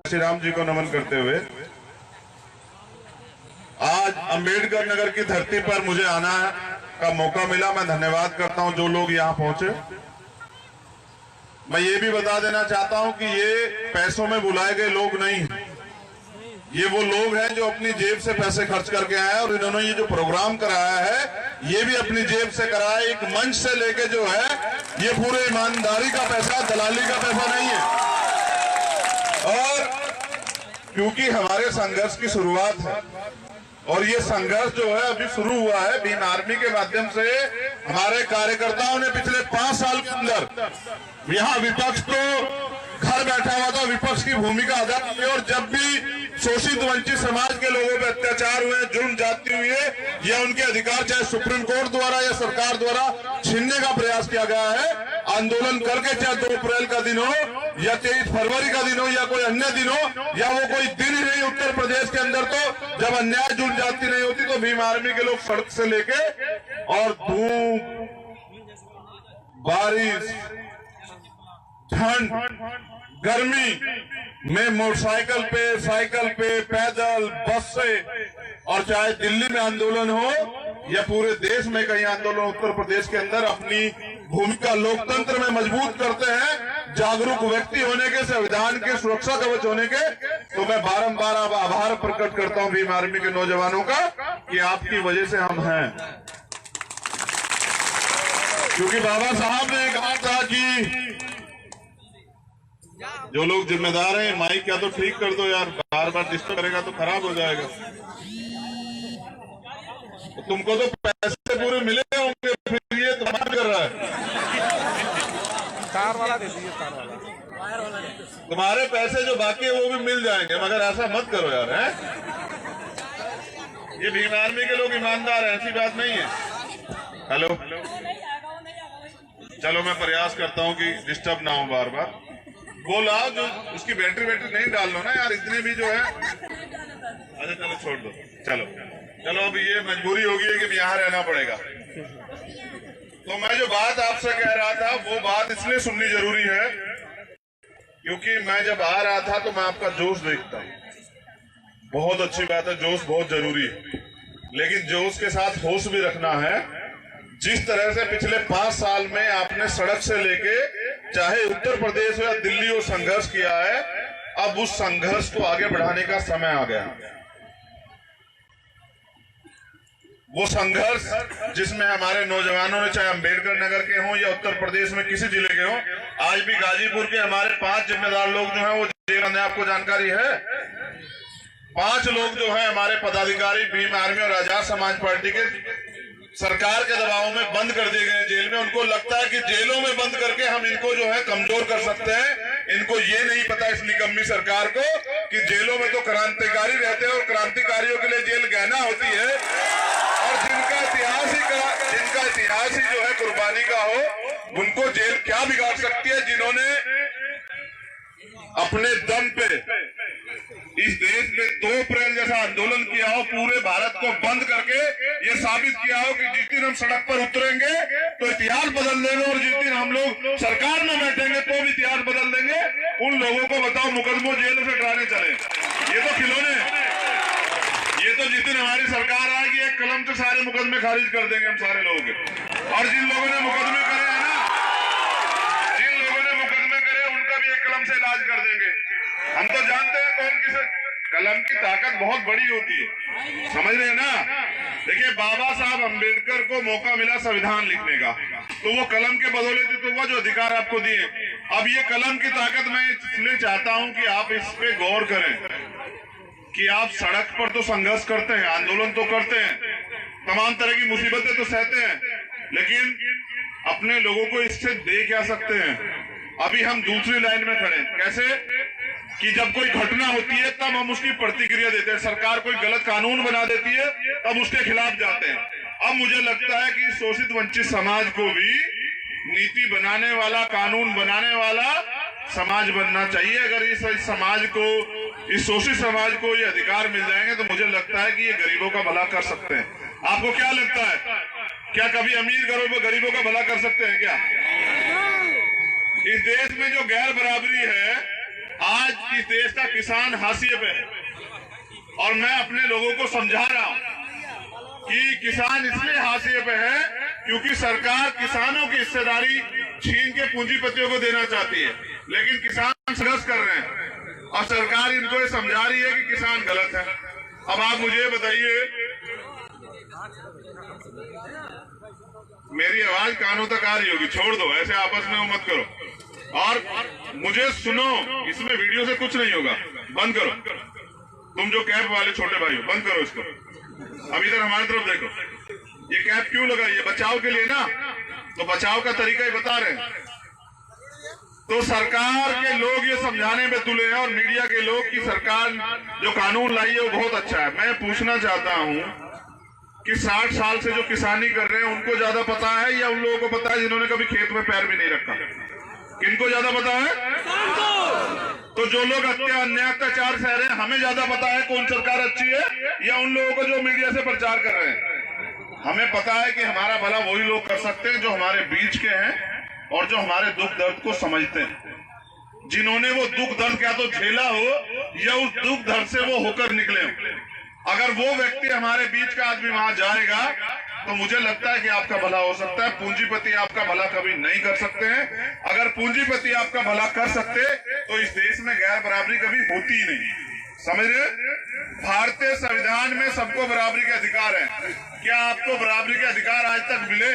श्री राम जी को नमन करते हुए आज अंबेडकर नगर की धरती पर मुझे आना का मौका मिला। मैं धन्यवाद करता हूं जो लोग यहां पहुंचे। मैं ये भी बता देना चाहता हूं कि ये पैसों में बुलाए गए लोग नहीं, ये वो लोग हैं जो अपनी जेब से पैसे खर्च करके आए हैं। और इन्होंने ये जो प्रोग्राम कराया है ये भी अपनी जेब से कराया। एक मंच से लेके जो है ये पूरे ईमानदारी का पैसा, दलाली का पैसा नहीं है। और क्योंकि हमारे संघर्ष की शुरुआत है और ये संघर्ष जो है अभी शुरू हुआ है भीम आर्मी के माध्यम से। हमारे कार्यकर्ताओं ने पिछले 5 साल के अंदर यहाँ विपक्ष तो घर बैठा हुआ था, विपक्ष की भूमिका अदा की। और जब भी शोषित वंचित समाज के लोगों पर अत्याचार हुए, जुर्म ज्यादती हुई है या उनके अधिकार चाहे सुप्रीम कोर्ट द्वारा या सरकार द्वारा छीनने का प्रयास किया गया है, आंदोलन करके चाहे 2 अप्रैल का दिन हो या 23 फरवरी का दिन हो या कोई अन्य दिन हो या वो कोई दिन ही नहीं, उत्तर प्रदेश के अंदर तो जब अन्याय जुर्म ज्यादती नहीं होती तो भीम आर्मी के लोग सड़क से लेके और धूप, बारिश, ठंड, गर्मी में मोटरसाइकिल पे, साइकिल पे, पैदल, बस से, और चाहे दिल्ली में आंदोलन हो या पूरे देश में कहीं आंदोलन, उत्तर प्रदेश के अंदर अपनी भूमिका लोकतंत्र में मजबूत करते हैं। जागरूक व्यक्ति होने के, संविधान के सुरक्षा कवच होने के, तो मैं बारंबार आभार प्रकट करता हूं भीम आर्मी के नौजवानों का कि आपकी वजह से हम हैं। क्योंकि बाबा साहब ने कहा था कि जो लोग जिम्मेदार हैं, माइक क्या तो ठीक कर दो यार, बार बार डिस्टर्ब करेगा तो खराब हो जाएगा। तो तुमको तो पैसे पूरे मिले होंगे, फिर ये तुम्हारा कर रहा है। कार वाला दे दीजिए, कार वाला। तुम्हारे पैसे जो बाकी है वो भी मिल जाएंगे, मगर ऐसा मत करो यार, है? ये भीम आर्मी के लोग ईमानदार हैं, ऐसी बात नहीं है। हेलो, चलो मैं प्रयास करता हूँ कि डिस्टर्ब ना हो बार बार। बोला जो उसकी बैटरी नहीं डाल लो ना यार, इतने भी जो है। अच्छा चलो छोड़ दो, चलो चलो अब ये मजबूरी होगी है कि यहाँ रहना पड़ेगा। तो मैं जो बात आपसे कह रहा था वो बात इसलिए सुननी जरूरी है क्योंकि मैं जब आ रहा था तो मैं आपका जोश देखता हूँ। बहुत अच्छी बात है, जोश बहुत जरूरी है, लेकिन जोश के साथ होश भी रखना है। जिस तरह से पिछले 5 साल में आपने सड़क से लेके चाहे उत्तर प्रदेश हो या दिल्ली हो संघर्ष किया है, अब उस संघर्ष को आगे बढ़ाने का समय आ गया। वो संघर्ष जिसमें हमारे नौजवानों ने, चाहे अंबेडकर नगर के हों या उत्तर प्रदेश में किसी जिले के हों, आज भी गाजीपुर के हमारे 5 जिम्मेदार लोग जो हैं वो जेल में, आपको जानकारी है। 5 लोग जो हैं हमारे पदाधिकारी भीम आर्मी और आजाद समाज पार्टी के सरकार के दबाव में बंद कर दिए गए जेल में। उनको लगता है कि जेलों में बंद करके हम इनको जो है कमजोर कर सकते हैं। इनको ये नहीं पता, इस निकम्मी सरकार को, कि जेलों में तो क्रांतिकारी रहते हैं और क्रांतिकारियों के लिए जेल गहना होती है। और जिनका इतिहास ही जो है कुर्बानी का हो, उनको जेल क्या बिगाड़ सकती है? जिन्होंने अपने दम पे इस देश में 2 अप्रैल जैसा आंदोलन किया हो, पूरे भारत को बंद करके ये साबित किया हो कि जिस दिन हम सड़क पर उतरेंगे तो इतिहास बदल देंगे, और जिस दिन हम लोग सरकार में बैठेंगे तो भी इतिहास बदल देंगे। उन लोगों को बताओ मुकदमों जेल से डराने चले, ये तो खिलौने। ये तो जिस दिन हमारी सरकार आएगी एक कलम से सारे मुकदमे खारिज कर देंगे हम सारे लोगों के। और जिन लोगों ने मुकदमे करे हैं ना, जिन लोगों ने मुकदमे करे उनका भी एक कलम से इलाज कर देंगे। हम तो जानते हैं कौन किसे। कलम की ताकत बहुत बड़ी होती है, समझ रहे हैं ना? देखिए बाबा साहब अंबेडकर को मौका मिला संविधान लिखने का, तो वो कलम के बदौलत तो वो जो अधिकार आपको दिए। अब ये कलम की ताकत मैं इसलिए चाहता हूं कि आप इस पे गौर करें कि आप सड़क पर तो संघर्ष करते हैं, आंदोलन तो करते हैं, तमाम तरह की मुसीबतें तो सहते हैं, लेकिन अपने लोगों को इससे दे क्या सकते हैं? अभी हम दूसरी लाइन में खड़े। कैसे? कि जब कोई घटना होती है तब हम उसकी प्रतिक्रिया देते हैं। सरकार कोई गलत कानून बना देती है तब उसके खिलाफ जाते हैं। अब मुझे लगता है कि शोषित वंचित समाज को भी नीति बनाने वाला, कानून बनाने वाला समाज बनना चाहिए। अगर इस समाज को, इस शोषित समाज को ये अधिकार मिल जाएंगे तो मुझे लगता है कि ये गरीबों का भला कर सकते हैं। आपको क्या लगता है? क्या कभी अमीर गरीबों का भला कर सकते हैं क्या? इस देश में जो गैर बराबरी है, आज इस देश का किसान हाशिए पे है और मैं अपने लोगों को समझा रहा हूं कि किसान इसलिए हाशिए पे है क्योंकि सरकार किसानों की हिस्सेदारी छीन के पूंजीपतियों को देना चाहती है, लेकिन किसान संघर्ष कर रहे हैं और सरकार इनको ये समझा रही है कि किसान गलत है। अब आप मुझे बताइए, मेरी आवाज कानों तक आ रही होगी, छोड़ दो, ऐसे आपस में वो मत करो और मुझे सुनो, इसमें वीडियो से कुछ नहीं होगा, बंद करो। तुम जो कैप वाले छोटे भाई हो, बंद करो इसको। अब इधर हमारी तरफ देखो, ये कैप क्यों लगाई है? बचाव के लिए ना, तो बचाव का तरीका ही बता रहे हैं। तो सरकार के लोग ये समझाने में तुले हैं और मीडिया के लोग कि सरकार जो कानून लाई है वो बहुत अच्छा है। मैं पूछना चाहता हूं कि 60 साल से जो किसानी कर रहे हैं उनको ज्यादा पता है या उन लोगों को पता है जिन्होंने कभी खेत में पैर भी नहीं रखा? किनको ज्यादा पता है? तो जो लोग अन्याय अत्याचार सह रहे हैं, हमें ज्यादा पता है कौन सरकार अच्छी है या उन लोगों को जो मीडिया से प्रचार कर रहे हैं? हमें पता है कि हमारा भला वही लोग कर सकते हैं जो हमारे बीच के हैं और जो हमारे दुख दर्द को समझते हैं, जिन्होंने वो दुख दर्द क्या तो झेला हो या उस दुख दर्द से वो होकर निकले हो। अगर वो व्यक्ति हमारे बीच का आदमी वहां जाएगा तो मुझे लगता है कि आपका भला हो सकता है। पूंजीपति आपका भला कभी नहीं कर सकते हैं। अगर पूंजीपति आपका भला कर सकते तो इस देश में गैर बराबरी कभी होती ही नहीं। समझ रहे? भारतीय संविधान में सबको बराबरी के अधिकार है। क्या आपको बराबरी के अधिकार आज तक मिले?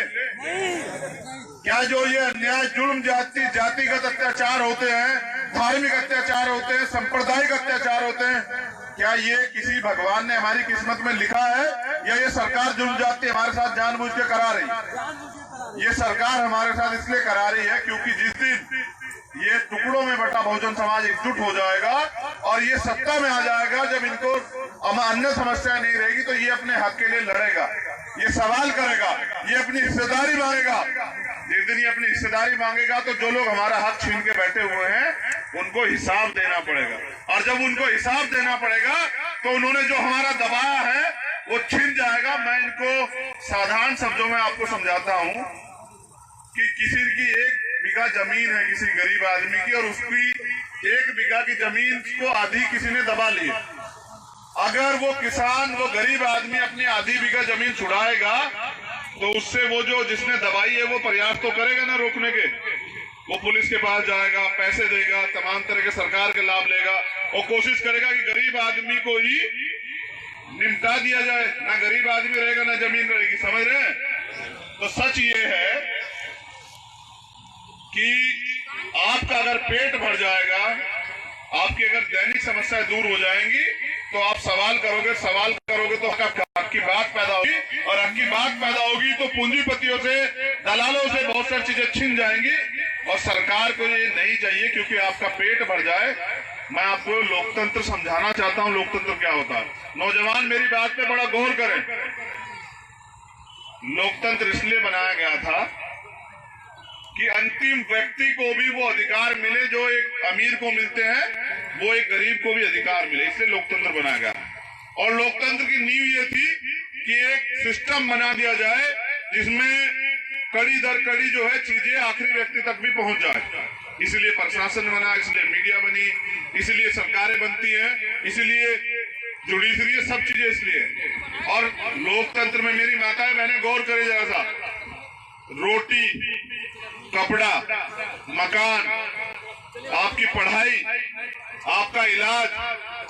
क्या जो ये अन्याय, जुल्म, जातिगत अत्याचार होते हैं, धार्मिक अत्याचार होते हैं, सांप्रदायिक अत्याचार होते हैं, क्या ये किसी भगवान ने हमारी किस्मत में लिखा है या ये सरकार जुल्म जाति हमारे साथ जानबूझ के करा रही? ये सरकार हमारे साथ इसलिए करा रही है क्योंकि जिस दिन ये टुकड़ों में बटा बहुजन समाज एकजुट हो जाएगा और ये सत्ता में आ जाएगा, जब इनको अन्य समस्या नहीं रहेगी तो ये अपने हक के लिए लड़ेगा, ये सवाल करेगा, ये अपनी हिस्सेदारी मांगेगा। जिस दिन ये अपनी हिस्सेदारी मांगेगा तो जो लोग हमारा हक छीन के बैठे हुए हैं उनको हिसाब देना पड़ेगा और जब उनको हिसाब देना पड़ेगा तो उन्होंने जो हमारा दबाया है वो छिन जाएगा। मैं इनको साधारण शब्दों में आपको समझाता हूं कि किसी की 1 बीघा जमीन है किसी गरीब आदमी की और उसकी 1 बीघा की जमीन को आधी किसी ने दबा ली। अगर वो किसान, वो गरीब आदमी अपनी आधी बीघा जमीन छुड़ाएगा तो उससे वो जो जिसने दबाई है वो प्रयास तो करेगा ना रोकने के। वो पुलिस के पास जाएगा, पैसे देगा, तमाम तरह के सरकार के लाभ लेगा और कोशिश करेगा कि गरीब आदमी को ही निपटा दिया जाए। ना गरीब आदमी रहेगा ना जमीन रहेगी। समझ रहे हैं? तो सच ये है कि आपका अगर पेट भर जाएगा, आपकी अगर दैनिक समस्याएं दूर हो जाएंगी तो आप सवाल करोगे तो हक की बात पैदा होगी और हक की बात पैदा होगी तो पूंजीपतियों से, दलालों से बहुत सारी चीजें छिन जाएंगी और सरकार को ये नहीं चाहिए क्योंकि आपका पेट भर जाए। मैं आपको लोकतंत्र समझाना चाहता हूं, लोकतंत्र क्या होता है। नौजवान मेरी बात पे बड़ा गौर करें। लोकतंत्र इसलिए बनाया गया था कि अंतिम व्यक्ति को भी वो अधिकार मिले जो एक अमीर को मिलते हैं, वो एक गरीब को भी अधिकार मिले, इसलिए लोकतंत्र बनाया गया। और लोकतंत्र की नींव ये थी कि एक सिस्टम बना दिया जाए जिसमें कड़ी दर कड़ी जो है चीजें आखिरी व्यक्ति तक भी पहुंच जाए। इसलिए प्रशासन बना, इसलिए मीडिया बनी, इसलिए सरकारें बनती हैं, इसलिए जुडिशरी, सब चीजें इसलिए। और लोकतंत्र में मेरी माताएं बहनें गौर करें जरा सा, रोटी, कपड़ा, मकान, आपकी पढ़ाई, आपका इलाज,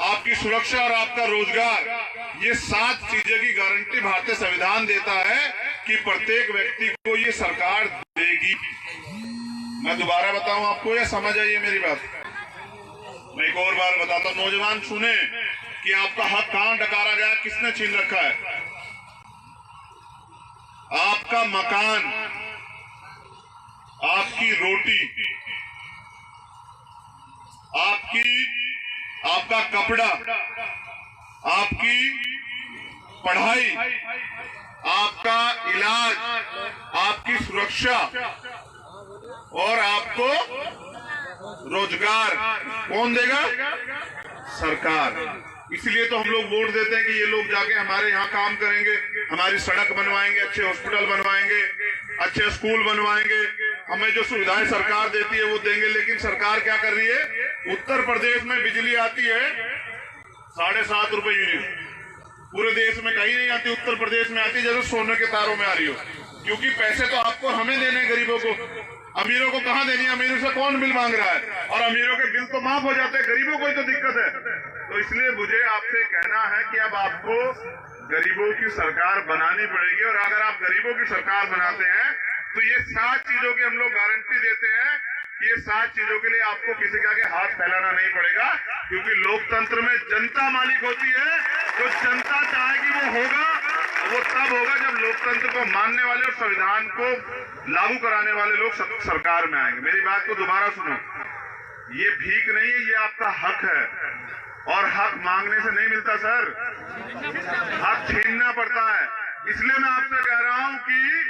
आपकी सुरक्षा और आपका रोजगार, ये 7 चीजें की गारंटी भारतीय संविधान देता है कि प्रत्येक व्यक्ति को ये सरकार देगी। मैं दोबारा बताऊं आपको या समझ आइए मेरी बात? मैं एक और बार बताता हूं, नौजवान सुने कि आपका हक कहां डकारा गया, किसने छीन रखा है। आपका मकान, आपकी रोटी, आपका कपड़ा, आपकी पढ़ाई, आपका इलाज, आपकी सुरक्षा और आपको रोजगार कौन देगा? सरकार। इसलिए तो हम लोग वोट देते हैं कि ये लोग जाके हमारे यहाँ काम करेंगे, हमारी सड़क बनवाएंगे, अच्छे हॉस्पिटल बनवाएंगे, अच्छे स्कूल बनवाएंगे, हमें जो सुविधाएं सरकार देती है वो देंगे। लेकिन सरकार क्या कर रही है? उत्तर प्रदेश में बिजली आती है 7.5 रुपए यूनिट। पूरे देश में कहीं नहीं आती, उत्तर प्रदेश में आती जैसे सोने के तारों में आ रही हो। क्योंकि पैसे तो आपको हमें देने हैं, गरीबों को। अमीरों को कहाँ देनी है? अमीरों से कौन बिल मांग रहा है? और अमीरों के बिल तो माफ हो जाते हैं, गरीबों को ही तो दिक्कत है। तो इसलिए मुझे आपसे कहना है कि अब आपको गरीबों की सरकार बनानी पड़ेगी। और अगर आप गरीबों की सरकार बनाते हैं तो ये 7 चीजों की हम लोग गारंटी देते हैं। ये 7 चीजों के लिए आपको किसी के आगे हाथ फैलाना नहीं पड़ेगा, क्योंकि लोकतंत्र में जनता मालिक होती है। जो जनता चाहेगी वो होगा। वो तब होगा जब लोकतंत्र को मानने वाले और संविधान को लागू कराने वाले लोग सरकार में आएंगे। मेरी बात को दोबारा सुनो, ये भीख नहीं है, ये आपका हक है। और हक मांगने से नहीं मिलता सर, हक छीनना पड़ता है। इसलिए मैं आपसे कह रहा हूं कि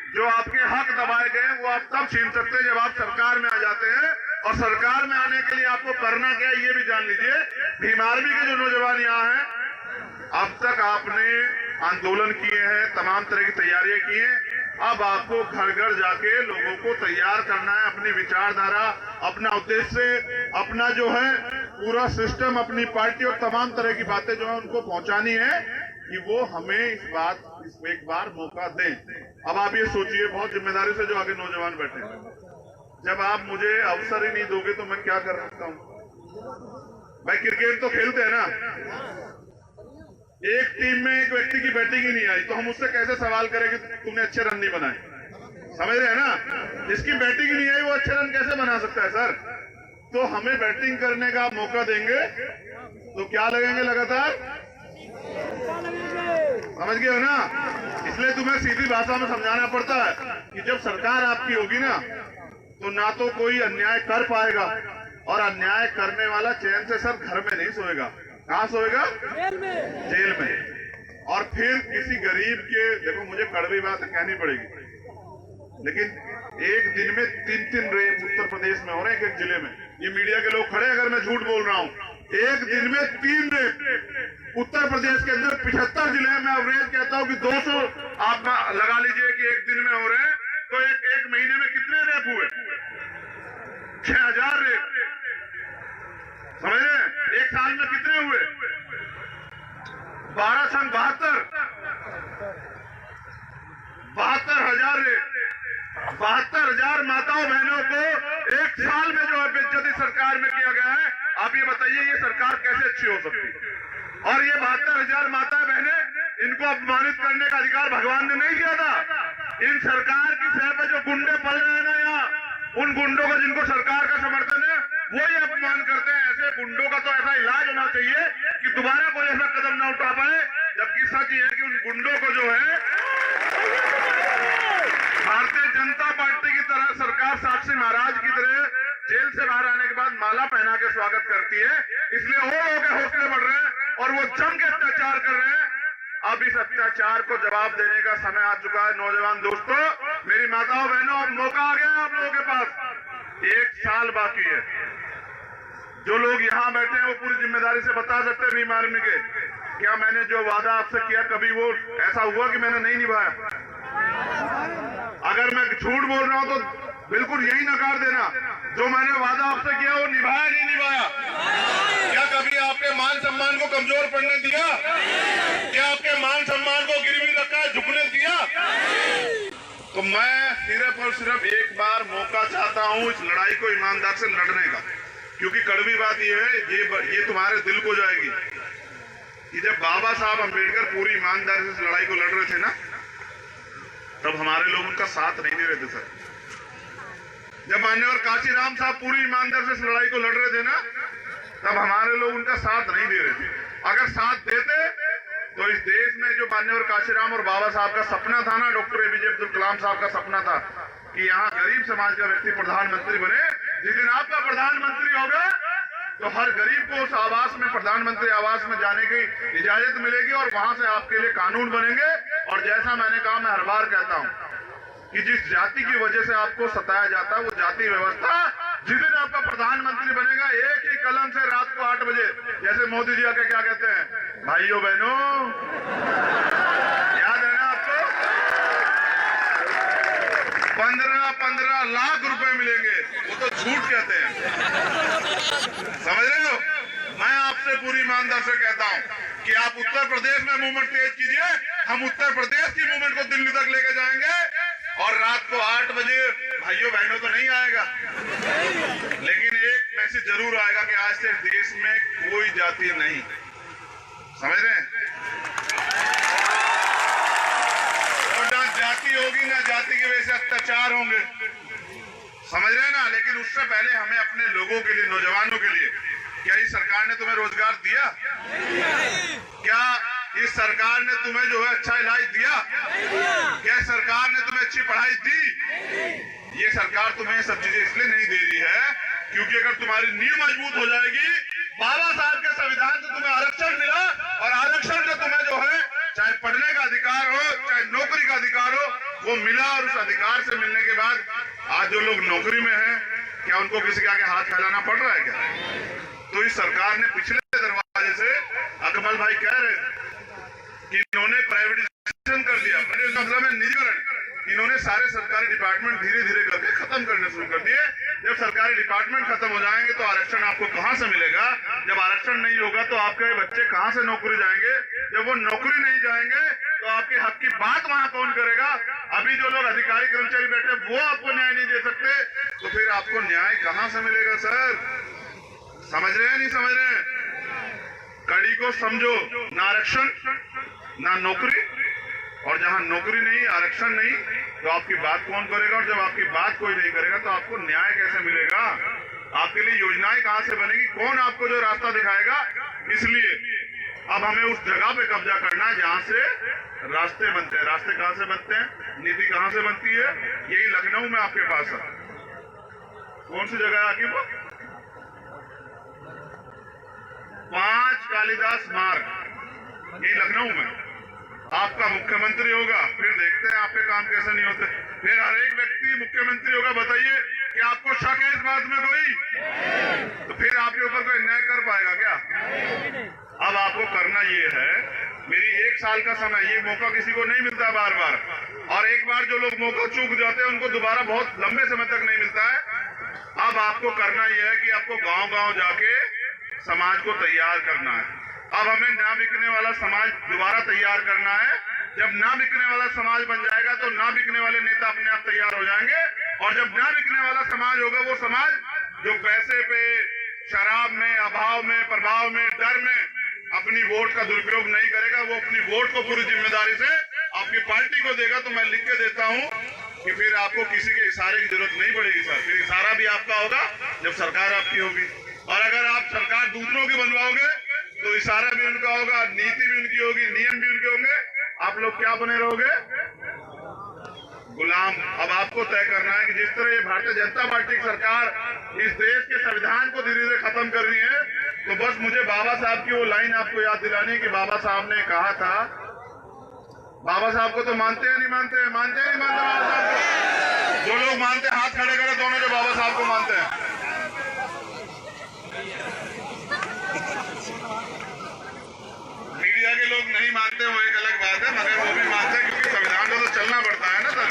जो आपके हक दबाए गए वो आप तब छीन सकते हैं जब आप सरकार में आ जाते हैं। और सरकार में आने के लिए आपको करना क्या है ये भी जान लीजिए। भीम आर्मी के जो नौजवान यहाँ हैं, अब तक आपने आंदोलन किए हैं, तमाम तरह की तैयारियां की हैं। अब आपको घर घर जाके लोगों को तैयार करना है, अपनी विचारधारा, अपना उद्देश्य, अपना जो है पूरा सिस्टम, अपनी पार्टी और तमाम तरह की बातें जो है उनको पहुंचानी है कि वो हमें इस एक बार मौका दें। अब आप ये सोचिए, बहुत जिम्मेदारी से जो आगे नौजवान बैठे हैं, जब आप मुझे अवसर ही नहीं दोगे तो मैं क्या कर सकता हूँ? भाई क्रिकेट तो खेलते हैं ना, एक टीम में एक व्यक्ति की बैटिंग ही नहीं आई तो हम उससे कैसे सवाल करें कि तुमने अच्छे रन नहीं बनाए? समझ रहे हैं ना? जिसकी बैटिंग ही नहीं आई वो अच्छे रन कैसे बना सकता है सर? तो हमें बैटिंग करने का मौका देंगे तो क्या लगेंगे लगातार, समझ गए हो ना? इसलिए तुम्हें सीधी भाषा में समझाना पड़ता है कि जब सरकार आपकी होगी ना तो ना तो कोई अन्याय कर पाएगा, और अन्याय करने वाला चैन से सर घर में नहीं सोएगा। कहाँ सोएगा? जेल में। और फिर किसी गरीब के, देखो मुझे कड़वी बात कहनी पड़ेगी, लेकिन एक दिन में 3 रेप उत्तर प्रदेश में हो रहे हैं, एक जिले में। ये मीडिया के लोग खड़े, अगर मैं झूठ बोल रहा हूं, एक दिन में 3 रेप उत्तर प्रदेश के अंदर 75 जिले में। मैं एवरेज कहता हूं कि 200 आप लगा लीजिए कि एक दिन में हो रहे हैं, तो एक महीने में कितने रेप हुए? 6000 रेप। समझ रहे हैं? एक साल में कितने हुए? 72,000 रेप। 72,000 माताओं बहनों को एक साल में जो है बेइज्जती सरकार में किया गया है। आप ये बताइए ये सरकार कैसे अच्छी हो सकती है? और ये 72,000 माताएं बहनें, इनको अपमानित करने का अधिकार भगवान ने नहीं दिया था। इन सरकार की सह पे जो गुंडे पल रहे हैं ना यहाँ, उन गुंडों को जिनको सरकार का समर्थन है वो ही अपमान करते हैं। ऐसे गुंडों का तो ऐसा इलाज होना चाहिए कि दोबारा कोई ऐसा कदम ना उठा पाए। जबकि सच ये है कि उन गुंडों को जो है भारतीय जनता पार्टी की तरह सरकार साक्षी महाराज की तरह जेल से बाहर आने के बाद माला पहना के स्वागत करती है। इसलिए और के हौसले बढ़ रहे हैं और वो जम के अत्याचार कर रहे हैं। अब इस अत्याचार को जवाब देने का समय आ चुका है। नौजवान दोस्तों, मेरी माताओं बहनों, अब मौका आ गया है आप लोगों के पास। 1 साल बाकी है। जो लोग यहाँ बैठे हैं वो पूरी जिम्मेदारी से बता सकते हैं भीम आर्मी के, क्या मैंने जो वादा आपसे किया कभी वो ऐसा हुआ कि मैंने नहीं निभाया? अगर मैं झूठ बोल रहा हूं तो बिल्कुल यही नकार देना। जो मैंने वादा आपसे किया वो निभाया नहीं निभाया? क्या कभी आपके मान सम्मान को कमजोर पड़ने दिया? क्या आपके मान सम्मान को गिरवी रखा है, झुकने दिया? तो मैं सिर्फ और सिर्फ एक बार मौका चाहता हूं इस लड़ाई को ईमानदार से लड़ने का। क्योंकि कड़वी बात यह है, ये तुम्हारे दिल को जाएगी कि जब बाबा साहब अम्बेडकर पूरी ईमानदारी से इस लड़ाई को लड़ रहे थे ना, तब हमारे लोग उनका साथ नहीं दे रहे थे सर। जब मान्यवर काशीराम साहब पूरी ईमानदारी से इस लड़ाई को लड़ रहे थे ना, तब हमारे लोग उनका साथ नहीं दे रहे थे। अगर साथ देते तो इस देश में जो मान्यवर काशीराम और बाबा साहब का सपना था ना, डॉक्टर APJ अब्दुल कलाम साहब का सपना था कि यहाँ गरीब समाज का व्यक्ति प्रधानमंत्री बने। जिस दिन आपका प्रधानमंत्री होगा तो हर गरीब को उस आवास में, प्रधानमंत्री आवास में जाने की इजाजत मिलेगी और वहां से आपके लिए कानून बनेंगे। और जैसा मैंने कहा, मैं हर बार कहता हूं कि जिस जाति की वजह से आपको सताया जाता है वो जाति व्यवस्था जिस दिन आपका प्रधानमंत्री बनेगा, एक ही कलम से रात को 8 बजे, जैसे मोदी जी आके क्या कहते हैं, भाइयों बहनों, याद है ना आपको, 15 लाख रुपए मिलेंगे। वो तो झूठ कहते हैं। समझ रहे हो? मैं आपसे पूरी ईमानदार से कहता हूं कि आप उत्तर प्रदेश में मूवमेंट तेज कीजिए, हम उत्तर प्रदेश की मूवमेंट को दिल्ली तक लेके जाएंगे। और रात को 8 बजे भाइयों बहनों तो नहीं आएगा, लेकिन एक मैसेज जरूर आएगा कि आज से देश में कोई जाति नहीं। समझ रहे हैं? और ना जाति होगी, ना जाति की वजह से अत्याचार होंगे। समझ रहे हैं ना? लेकिन उससे पहले हमें अपने लोगों के लिए, नौजवानों के लिए, क्या इस सरकार ने तुम्हें रोजगार दिया? क्या इस सरकार ने तुम्हें जो है अच्छा इलाज दिया? क्या सरकार ने तुम्हें अच्छी पढ़ाई दी? ये सरकार तुम्हें सब चीजें इसलिए नहीं दे रही है क्योंकि अगर तुम्हारी नींव मजबूत हो जाएगी, बाबा साहब के संविधान से तुम्हें आरक्षण मिला, और आरक्षण से तुम्हें जो है चाहे पढ़ने का अधिकार हो, चाहे नौकरी का अधिकार हो, वो मिला। और उस अधिकार से मिलने के बाद आज जो लोग नौकरी में हैं, क्या उनको किसी के आगे हाथ फैलाना पड़ रहा है क्या? तो इस सरकार ने पिछले दरवाजे से, अकमल भाई कह रहे कि इन्होंने प्राइवेटाइजेशन कर दिया, मतलब है निजीकरण। इन्होंने सारे सरकारी डिपार्टमेंट धीरे धीरे करके खत्म करने शुरू कर दिए। जब सरकारी डिपार्टमेंट खत्म हो जाएंगे तो आरक्षण आपको कहां से मिलेगा? जब आरक्षण नहीं होगा तो आपके बच्चे कहां से नौकरी जाएंगे? जब वो नौकरी नहीं जाएंगे तो आपके हक की बात वहां कौन करेगा? अभी जो लोग अधिकारी कर्मचारी बैठे वो आपको न्याय नहीं दे सकते, तो फिर आपको न्याय कहां से मिलेगा? सर समझ रहे हैं, नहीं समझ रहे हैं? कड़ी को समझो, ना आरक्षण ना नौकरी, और जहां नौकरी नहीं, आरक्षण नहीं, तो आपकी बात कौन करेगा? और जब आपकी बात कोई नहीं करेगा तो आपको न्याय कैसे मिलेगा? आपके लिए योजनाएं कहां से बनेगी? कौन आपको जो रास्ता दिखाएगा? इसलिए अब हमें उस जगह पे कब्जा करना है जहां से रास्ते बनते हैं। रास्ते कहां से बनते हैं? नीति कहां से बनती है? यही लखनऊ में आपके पास है। कौन सी जगह है आपकी? वो 5 कालिदास मार्ग, ये लखनऊ में आपका मुख्यमंत्री होगा। फिर देखते हैं आपके काम कैसे नहीं होते। फिर हर एक व्यक्ति मुख्यमंत्री होगा। बताइए कि आपको शक है इस बात में कोई? तो फिर आपके ऊपर कोई अन्याय कर पाएगा क्या? अब आपको करना ये है, मेरी 1 साल का समय, ये मौका किसी को नहीं मिलता बार बार, और एक बार जो लोग मौका चूक जाते हैं उनको दोबारा बहुत लंबे समय तक नहीं मिलता है। अब आपको करना यह है कि आपको गांव गांव जाके समाज को तैयार करना है। अब हमें ना बिकने वाला समाज दोबारा तैयार करना है। जब ना बिकने वाला समाज बन जाएगा तो ना बिकने वाले नेता अपने आप तैयार हो जाएंगे, और जब ना बिकने वाला समाज होगा वो समाज जो पैसे पे, शराब में, अभाव में, प्रभाव में, डर में अपनी वोट का दुरुपयोग नहीं करेगा, वो अपनी वोट को पूरी जिम्मेदारी से आपकी पार्टी को देगा। तो मैं लिख के देता हूं कि फिर आपको किसी के इशारे की जरूरत नहीं पड़ेगी सर। फिर इशारा भी आपका होगा जब सरकार आपकी होगी। और अगर आप सरकार दूसरों की बनवाओगे तो इशारा भी उनका होगा, नीति भी उनकी होगी, नियम भी उनके होंगे। आप लोग क्या बने रहोगे? गुलाम। अब आपको तय करना है कि जिस तरह ये भारतीय जनता पार्टी की सरकार इस देश के संविधान को धीरे धीरे खत्म कर रही है, तो बस मुझे बाबा साहब की वो लाइन आपको याद दिलानी है कि बाबा साहब ने कहा था, बाबा साहब को तो मानते हैं नहीं मानते हैं? मानते हैं नहीं मानते बाबा साहब को? जो लोग मानते हैं हाथ खड़े करें, दोनों जो बाबा साहब को मानते हैं। मीडिया के लोग नहीं मानते वो एक अलग बात है, मगर वो भी मानते हैं क्योंकि संविधान को तो चलना पड़ता है ना सर।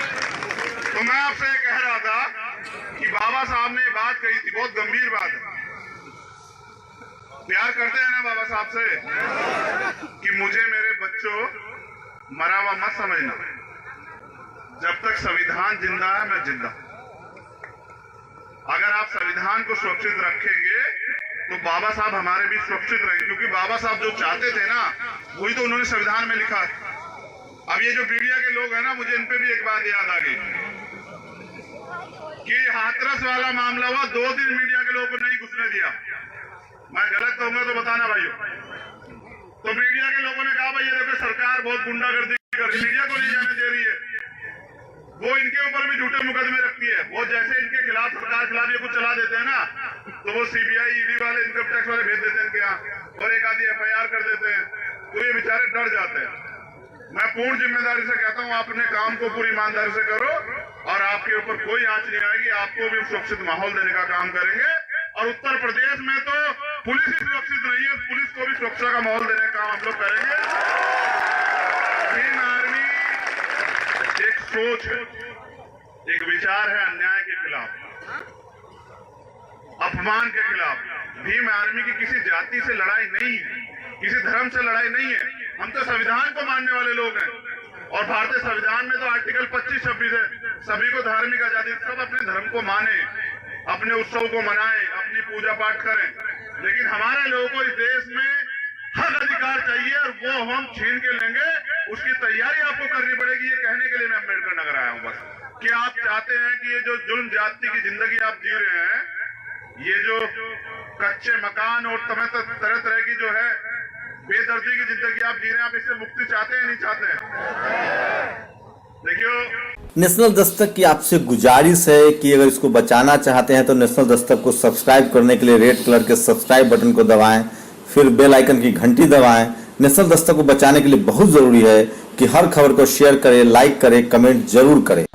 तो मैं आपसे कह रहा था कि बाबा साहब ने बात कही थी, बहुत गंभीर बात है। प्यार करते हैं ना बाबा साहब से कि मुझे मेरे बच्चों मरा हुआ मत समझना, जब तक संविधान जिंदा है मैं जिंदा। अगर आप संविधान को सुरक्षित रखेंगे तो बाबा साहब हमारे भी सुरक्षित रहेंगे, क्योंकि बाबा साहब जो चाहते थे ना वही तो उन्होंने संविधान में लिखा है। अब ये जो मीडिया के लोग हैं ना, मुझे इन पे भी एक बात याद आ गई कि हाथरस वाला मामला हुआ, 2 दिन मीडिया के लोगों को नहीं घुसने दिया। मैं गलत कहूंगा तो बताना भाइयों। तो मीडिया के लोगों ने कहा भाई ये देखो सरकार बहुत गुंडागर्दी कर रही, मीडिया को नहीं जाने दे रही है। वो इनके ऊपर भी झूठे मुकदमे रखती है। वो जैसे इनके खिलाफ, सरकार खिलाफ ये कुछ चला देते हैं ना, तो वो सीबीआई, ईडी वाले, इनकम टैक्स वाले भेज देते हैं इनके यहाँ, और एक आधी एफआईआर कर देते हैं, तो ये बेचारे डर जाते हैं। मैं पूर्ण जिम्मेदारी से कहता हूँ, आप अपने काम को पूरी ईमानदारी से करो और आपके ऊपर कोई आंच नहीं आएगी। आपको भी सुरक्षित माहौल देने का काम करेंगे। और उत्तर प्रदेश में तो पुलिस ही सुरक्षित नहीं है, पुलिस को भी सुरक्षा का माहौल देने का काम हम लोग करेंगे। ग्रीन आर्मी एक सोच है, एक विचार है अन्याय के खिलाफ, अपमान के खिलाफ, भीम आर्मी की किसी जाति से लड़ाई नहीं है, किसी धर्म से लड़ाई नहीं है। हम तो संविधान को मानने वाले लोग हैं और भारतीय संविधान में तो आर्टिकल 25-26 है, सभी को धार्मिक आजादी, सब अपने धर्म को माने, अपने उत्सव को मनाएं, अपनी पूजा पाठ करें। लेकिन हमारे लोगों को इस देश में हक अधिकार चाहिए और वो हम छीन के लेंगे, उसकी तैयारी आपको करनी पड़ेगी। ये कहने के लिए मैं अम्बेडकर नगर आया हूँ बस कि आप चाहते हैं कि ये जो जुल्म जाति की जिंदगी आप जी रहे हैं, ये जो कच्चे मकान और तरह तरह की जो है बेदर्दी की जिंदगी आप जी रहे हैं, आप इससे मुक्ति चाहते हैं नहीं चाहते हैं? देखियो, नेशनल दस्तक की आपसे गुजारिश है कि अगर इसको बचाना चाहते हैं तो नेशनल दस्तक को सब्सक्राइब करने के लिए रेड कलर के सब्सक्राइब बटन को दबाएं, फिर बेल आइकन की घंटी दबाएं। नेशनल दस्तक को बचाने के लिए बहुत जरूरी है कि हर खबर को शेयर करें, लाइक करें, कमेंट जरूर करें।